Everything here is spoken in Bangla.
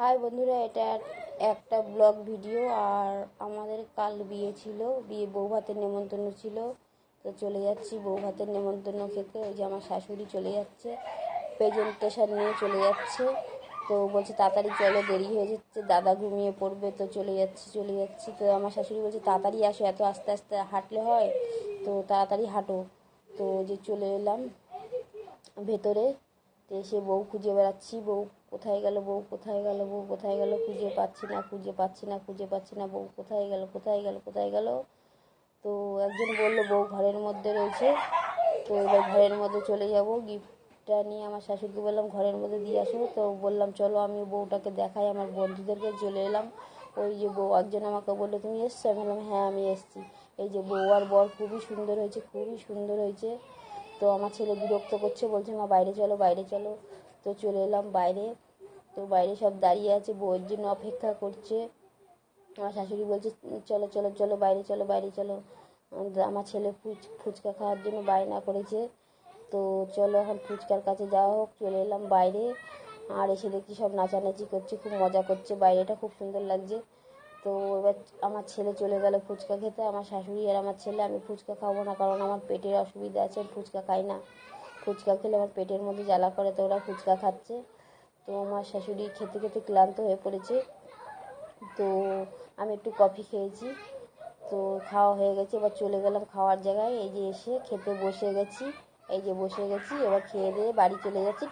হাই বন্ধুরা, এটা একটা ব্লগ ভিডিও। আর আমাদের কাল বিয়ে ছিল, বউ ভাতের নেমন্তন্ন ছিল। তো চলে যাচ্ছি বউ ভাতের নেমন্তন্ন খেতে। ওই যে আমার শাশুড়ি চলে যাচ্ছে, প্রেজেন্টেশন নিয়ে চলে যাচ্ছে। তো বলছে তাড়াতাড়ি চলো, দেরি হয়ে যাচ্ছে, দাদা ঘুমিয়ে পড়বে। তো চলে যাচ্ছি। তো আমার শাশুড়ি বলছে তাড়াতাড়ি আসো, এত আস্তে আস্তে হাঁটলে হয়, তো তাড়াতাড়ি হাঁটো। তো যে চলে এলাম ভেতরে। তো এসে বউ খুঁজে বেড়াচ্ছি, বউ কোথায় গেল, বউ কোথায় গেল, বউ কোথায় গেল, খুঁজে পাচ্ছি না, বউ কোথায় গেল। তো একজন বললো বউ ঘরের মধ্যে রয়েছে। তো এবার ঘরের মধ্যে চলে যাব, গিফটটা নিয়ে আমার শাশুড়িকে বললাম ঘরের মধ্যে দিয়ে আসো। তো বললাম চলো আমি বউটাকে দেখাই আমার বন্ধুদেরকে। চলে এলাম, ওই যে বউ একজন আমাকে বললো তুমি এসছো? আমি বললাম হ্যাঁ আমি এসছি। এই যে বউ আর বর খুবই সুন্দর হয়েছে। তো আমার ছেলে বিরক্ত করছে, বলছে মা বাইরে চলো। তো চলে এলাম বাইরে। তো বাইরে সব দাঁড়িয়ে আছে, বউয়ের জন্য অপেক্ষা করছে। আমার শাশুড়ি বলছে চলো বাইরে চলো। আমার ছেলে ফুচকা খাওয়ার জন্য বায়না করেছে। তো চলো এখন ফুচকার কাছে যাওয়া হোক। চলে এলাম বাইরে, আর এসে দেখছি সব নাচানাচি করছে, খুব মজা করছে, বাইরেটা খুব সুন্দর লাগছে। তো এবার আমার ছেলে চলে গেল ফুচকা খেতে, আমার শাশুড়ি আর আমার ছেলে। আমি ফুচকা খাবো না, কারণ আমার পেটের অসুবিধা আছে, ফুচকা খাই না। ফুচকা খেলে আমার পেটের মধ্যে জ্বালা করে, তো ওরা ফুচকা খাচ্ছে। তো আমার শাশুড়ি খেতে খেতে ক্লান্ত হয়ে পড়েছে। তো আমি একটু কফি খেয়েছি। তো খাওয়া হয়ে গেছে, এবার চলে গেলাম খাওয়ার জায়গায়। এই যে এসে খেতে বসে গেছি, এবার খেয়ে দিয়ে বাড়ি চলে যাচ্ছি।